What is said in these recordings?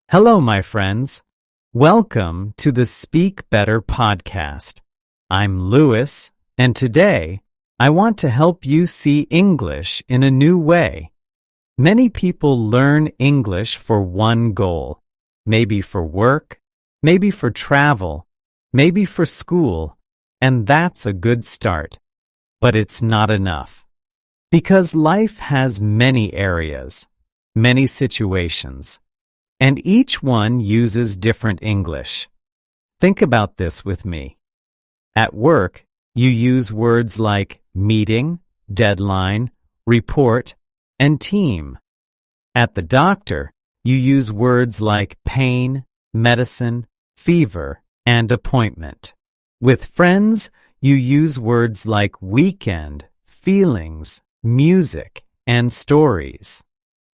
Hello, my friends. Welcome to the Speak Better podcast. I'm Lewis, and today I want to help you see English in a new way. Many people learn English for one goal, maybe for work, maybe for travel, maybe for school, and that's a good start. But it's not enough. Because life has many areas, many situations, and each one uses different English. Think about this with me. At work, you use words like meeting, deadline, report, and team. At the doctor, you use words like pain, medicine, fever, and appointment. With friends, you use words like weekend, feelings, music, and stories.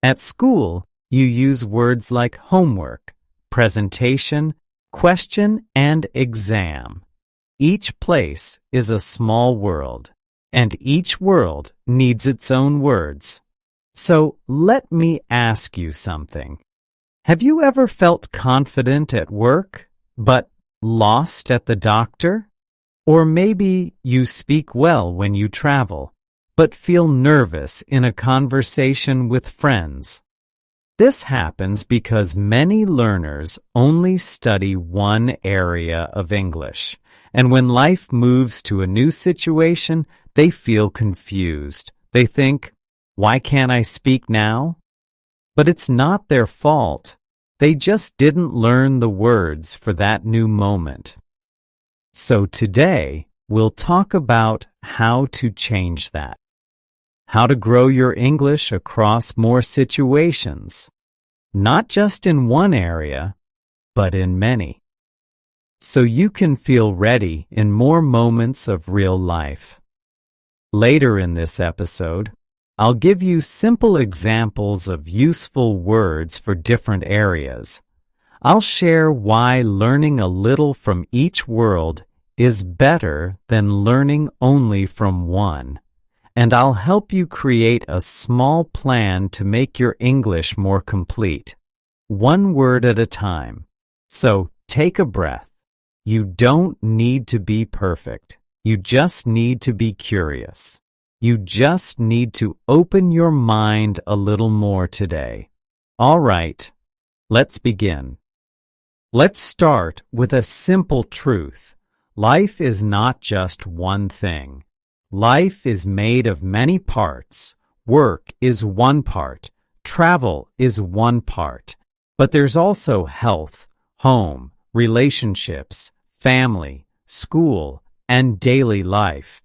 At school, you use words like homework, presentation, question, and exam. Each place is a small world, and each world needs its own words. So let me ask you something. Have you ever felt confident at work, but lost at the doctor? Or maybe you speak well when you travel, but feel nervous in a conversation with friends. This happens because many learners only study one area of English, and when life moves to a new situation, they feel confused. They think, why can't I speak now? But it's not their fault. They just didn't learn the words for that new moment. So today, we'll talk about how to change that. How to grow your English across more situations, not just in one area, but in many, so you can feel ready in more moments of real life. Later in this episode, I'll give you simple examples of useful words for different areas. I'll share why learning a little from each world is better than learning only from one. And I'll help you create a small plan to make your English more complete, one word at a time. So take a breath. You don't need to be perfect. You just need to be curious. You just need to open your mind a little more today. All right, let's begin. Let's start with a simple truth. Life is not just one thing. Life is made of many parts. Work is one part. Travel is one part. But there's also health, home, relationships, family, school, and daily life.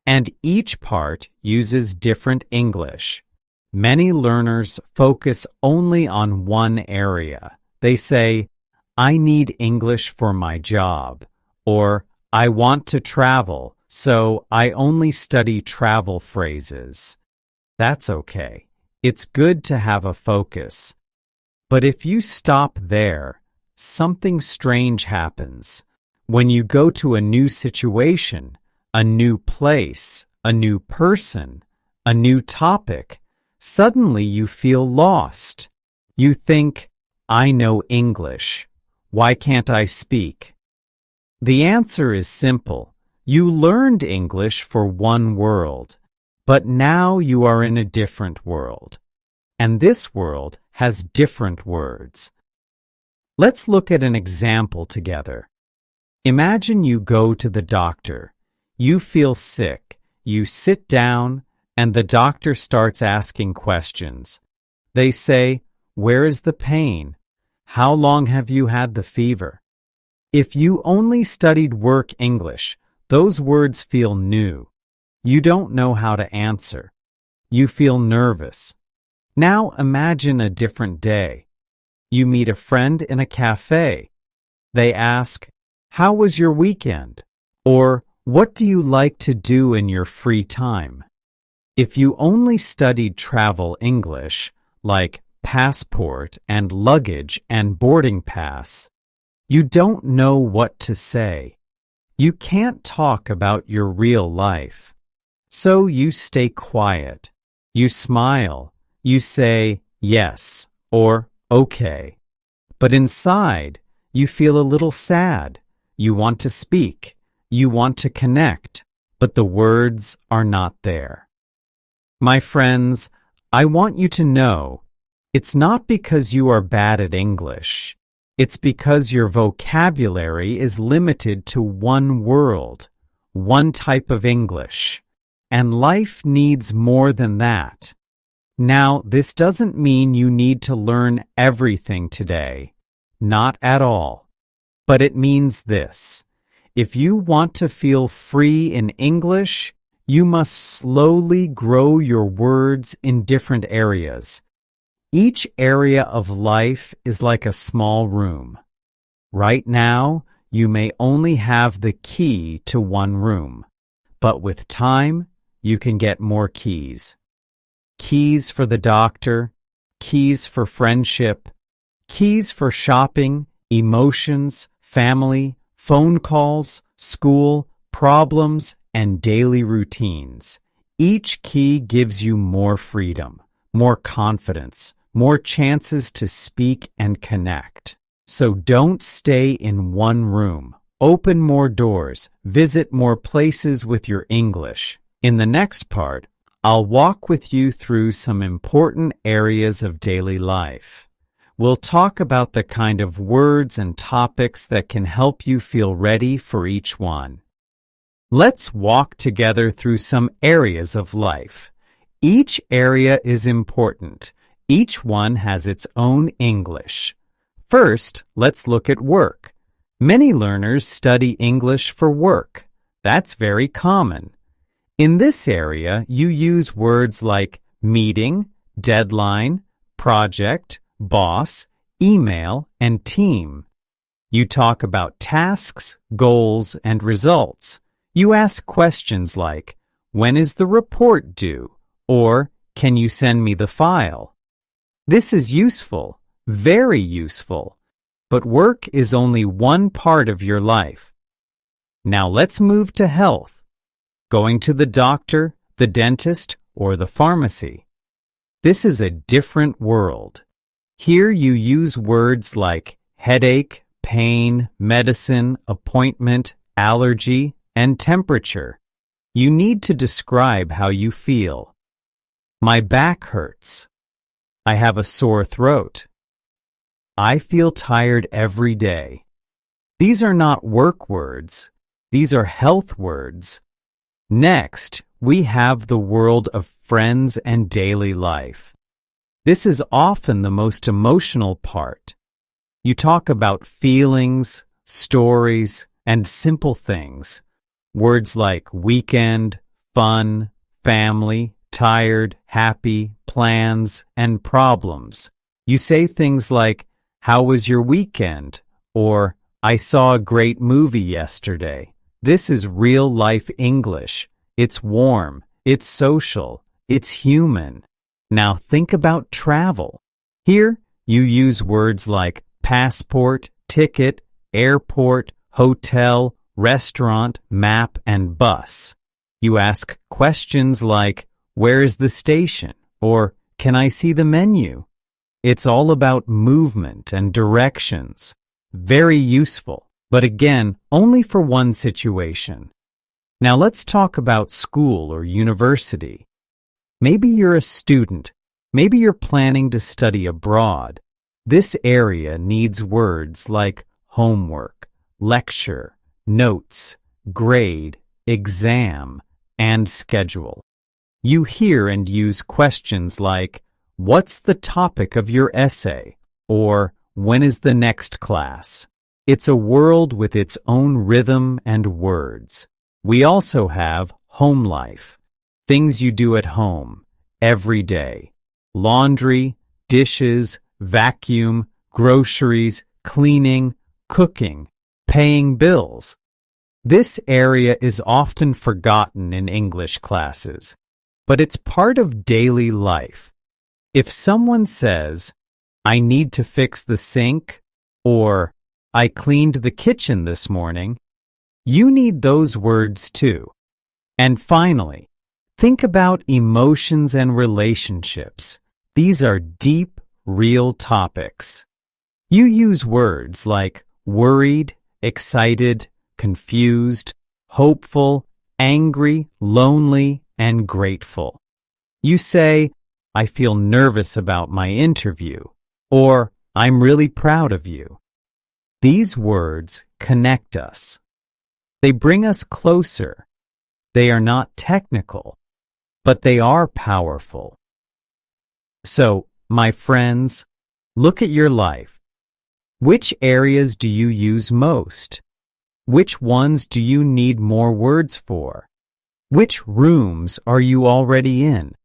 And each part uses different English. Many learners focus only on one area. They say, I need English for my job, or I want to travel, so I only study travel phrases. That's okay. It's good to have a focus. But if you stop there, something strange happens. When you go to a new situation, a new place, a new person, a new topic, suddenly you feel lost. You think, I know English. Why can't I speak? The answer is simple. You learned English for one world, but now you are in a different world. And this world has different words. Let's look at an example together. Imagine you go to the doctor. You feel sick. You sit down, and the doctor starts asking questions. They say, where is the pain? How long have you had the fever? If you only studied work English, those words feel new. You don't know how to answer. You feel nervous. Now imagine a different day. You meet a friend in a cafe. They ask, how was your weekend? Or, what do you like to do in your free time? If you only studied travel English, like passport and luggage and boarding pass, you don't know what to say. You can't talk about your real life. So you stay quiet. You smile. You say yes or okay. but inside, you feel a little sad. You want to speak. You want to connect, but the words are not there. My friends, I want you to know, it's not because you are bad at English. It's because your vocabulary is limited to one world, one type of English, and life needs more than that. Now, this doesn't mean you need to learn everything today. Not at all. But it means this. If you want to feel free in English, you must slowly grow your words in different areas. Each area of life is like a small room. Right now, you may only have the key to one room, but with time, you can get more keys. Keys for the doctor, keys for friendship, keys for shopping, emotions, family, phone calls, school, problems, and daily routines. Each key gives you more freedom, more confidence, more chances to speak and connect. So don't stay in one room. Open more doors. Visit more places with your English. In the next part, I'll walk with you through some important areas of daily life. We'll talk about the kind of words and topics that can help you feel ready for each one. Let's walk together through some areas of life. Each area is important. Each one has its own English. First, let's look at work. Many learners study English for work. That's very common. In this area, you use words like meeting, deadline, project, boss, email, and team. You talk about tasks, goals, and results. You ask questions like, when is the report due? Or, can you send me the file? This is useful, very useful, but work is only one part of your life. Now let's move to health. Going to the doctor, the dentist, or the pharmacy. This is a different world. Here you use words like headache, pain, medicine, appointment, allergy, and temperature. You need to describe how you feel. My back hurts. I have a sore throat. I feel tired every day. These are not work words. These are health words. Next, we have the world of friends and daily life. This is often the most emotional part. You talk about feelings, stories, and simple things. Words like weekend, fun, family, tired, happy, plans, and problems. You say things like, how was your weekend? Or, I saw a great movie yesterday. This is real-life English. It's warm, it's social, it's human. Now think about travel. Here, you use words like passport, ticket, airport, hotel, restaurant, map, and bus. You ask questions like, where is the station? Or, can I see the menu? It's all about movement and directions. Very useful, but again, only for one situation. Now let's talk about school or university. Maybe you're a student. Maybe you're planning to study abroad. This area needs words like homework, lecture, notes, grade, exam, and schedule. You hear and use questions like, what's the topic of your essay? Or, when is the next class? It's a world with its own rhythm and words. We also have home life, things you do at home, every day. Laundry, dishes, vacuum, groceries, cleaning, cooking, paying bills. This area is often forgotten in English classes, but it's part of daily life. If someone says, I need to fix the sink, or I cleaned the kitchen this morning, you need those words too. And finally, think about emotions and relationships. These are deep, real topics. You use words like worried, excited, confused, hopeful, angry, lonely, and grateful. You say, I feel nervous about my interview, or I'm really proud of you. These words connect us. They bring us closer. They are not technical, but they are powerful. So, my friends, look at your life. Which areas do you use most? Which ones do you need more words for? Which rooms are you already in?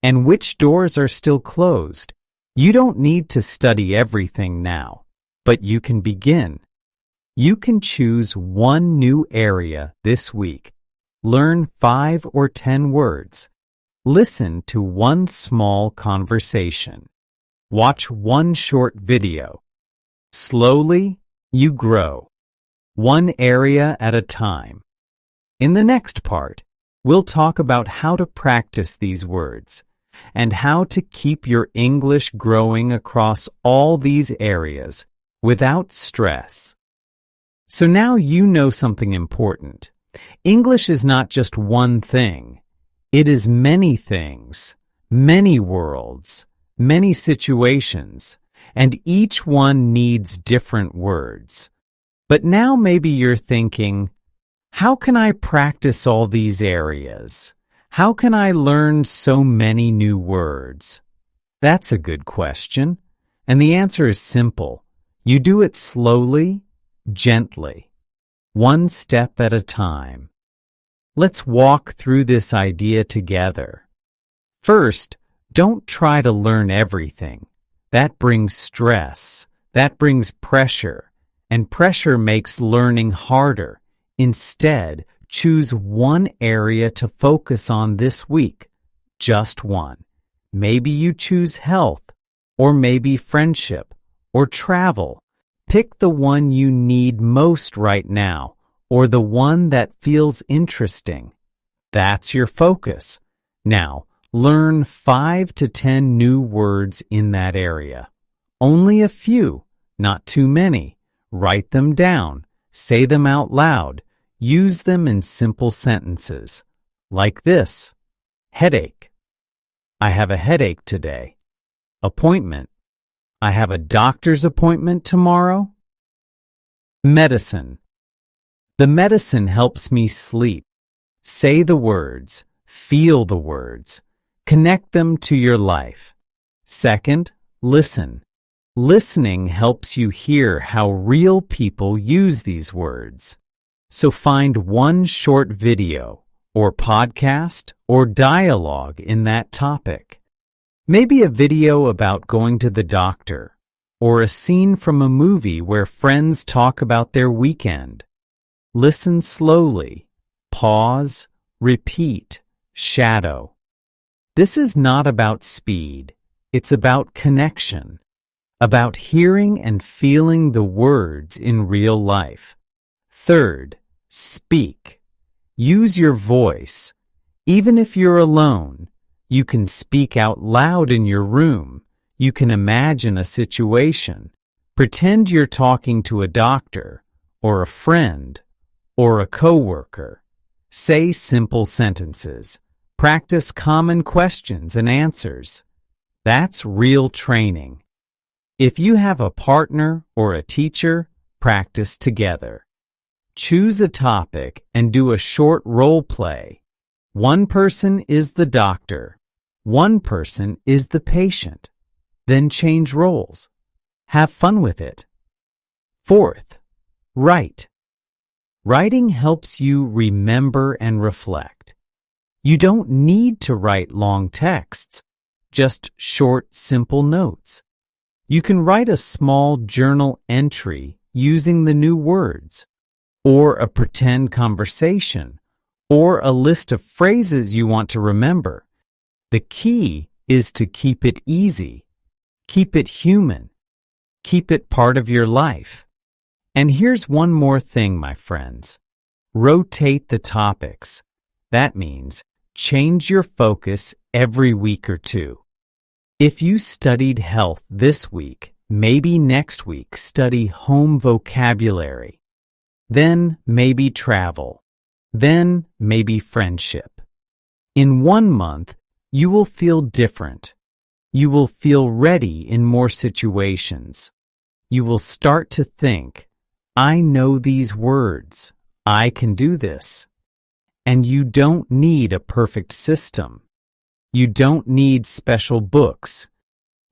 And which doors are still closed? You don't need to study everything now, but you can begin. You can choose one new area this week. Learn 5 or 10 words. Listen to one small conversation. Watch one short video. Slowly, you grow, one area at a time. In the next part, we'll talk about how to practice these words and how to keep your English growing across all these areas without stress. So now you know something important. English is not just one thing. It is many things, many worlds, many situations, and each one needs different words. But now maybe you're thinking, how can I practice all these areas? How can I learn so many new words? That's a good question, and the answer is simple. You do it slowly, gently, one step at a time. Let's walk through this idea together. First, don't try to learn everything. That brings stress, that brings pressure, and pressure makes learning harder. Instead, choose one area to focus on this week, just one. Maybe you choose health, or maybe friendship, or travel. Pick the one you need most right now, or the one that feels interesting. That's your focus. Now, learn 5 to 10 new words in that area. Only a few, not too many. Write them down. Say them out loud. Use them in simple sentences. Like this. Headache. I have a headache today. Appointment. I have a doctor's appointment tomorrow. Medicine. The medicine helps me sleep. Say the words. Feel the words. Connect them to your life. Second, listen. Listening helps you hear how real people use these words. So find one short video, or podcast, or dialogue in that topic. Maybe a video about going to the doctor, or a scene from a movie where friends talk about their weekend. Listen slowly. Pause. Repeat. Shadow. This is not about speed. It's about connection. About hearing and feeling the words in real life. Third, speak. Use your voice. Even if you're alone, you can speak out loud in your room. You can imagine a situation. Pretend you're talking to a doctor, or a friend, or a coworker. Say simple sentences. Practice common questions and answers. That's real training. If you have a partner or a teacher, practice together. Choose a topic and do a short role play. One person is the doctor. One person is the patient. Then change roles. Have fun with it. Fourth, write. Writing helps you remember and reflect. You don't need to write long texts, just short, simple notes. You can write a small journal entry using the new words, or a pretend conversation, or a list of phrases you want to remember. The key is to keep it easy, keep it human, keep it part of your life. And here's one more thing, my friends. Rotate the topics. That means change your focus every week or two. If you studied health this week, Maybe next week study home vocabulary. Then maybe travel. Then maybe friendship. In 1 month, you will feel different. You will feel ready in more situations. You will start to think, I know these words. I can do this. And you don't need a perfect system. You don't need special books.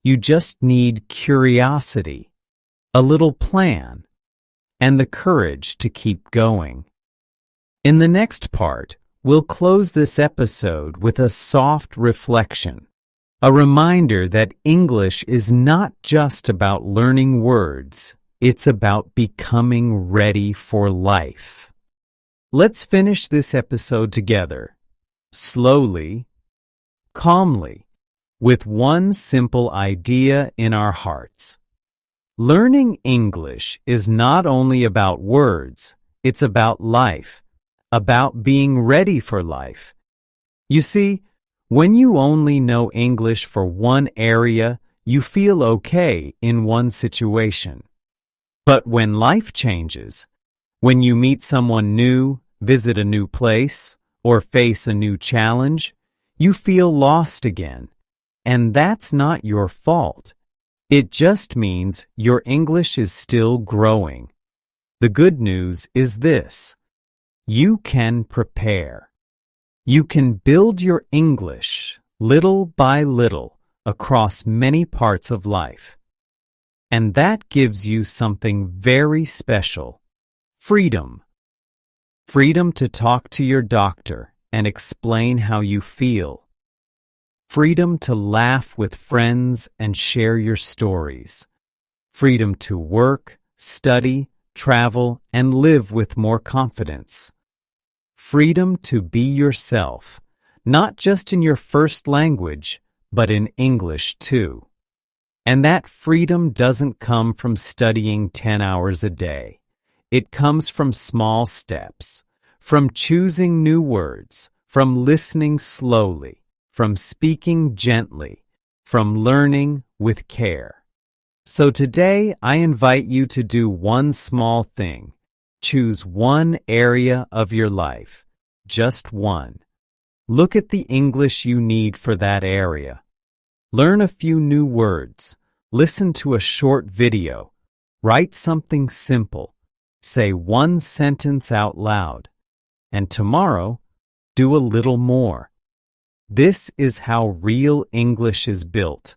You just need curiosity, a little plan, and the courage to keep going. In the next part, we'll close this episode with a soft reflection, a reminder that English is not just about learning words, it's about becoming ready for life. Let's finish this episode together, slowly, calmly, with one simple idea in our hearts. Learning English is not only about words, it's about life, about being ready for life. You see, when you only know English for one area, you feel okay in one situation. But when life changes, when you meet someone new, visit a new place, or face a new challenge, you feel lost again. And that's not your fault. It just means your English is still growing. The good news is this: you can prepare. You can build your English little by little across many parts of life. And that gives you something very special: freedom. Freedom to talk to your doctor and explain how you feel. Freedom to laugh with friends and share your stories. Freedom to work, study, travel, and live with more confidence. Freedom to be yourself, not just in your first language, but in English too. And that freedom doesn't come from studying 10 hours a day. It comes from small steps, from choosing new words, from listening slowly, from speaking gently, from learning with care. So today, I invite you to do one small thing. Choose one area of your life, just one. Look at the English you need for that area. Learn a few new words. Listen to a short video. Write something simple. Say one sentence out loud. And tomorrow, do a little more. This is how real English is built.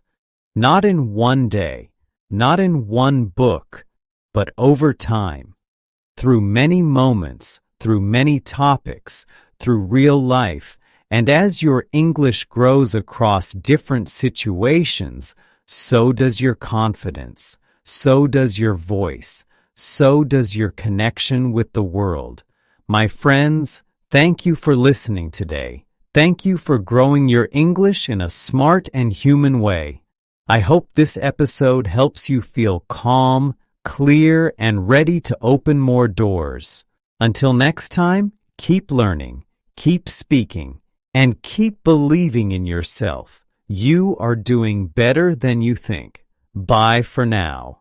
Not in one day, not in one book, but over time. Through many moments, through many topics, through real life, and as your English grows across different situations, so does your confidence, so does your voice, so does your connection with the world. My friends, thank you for listening today. Thank you for growing your English in a smart and human way. I hope this episode helps you feel calm, clear, and ready to open more doors. Until next time, keep learning, keep speaking, and keep believing in yourself. You are doing better than you think. Bye for now.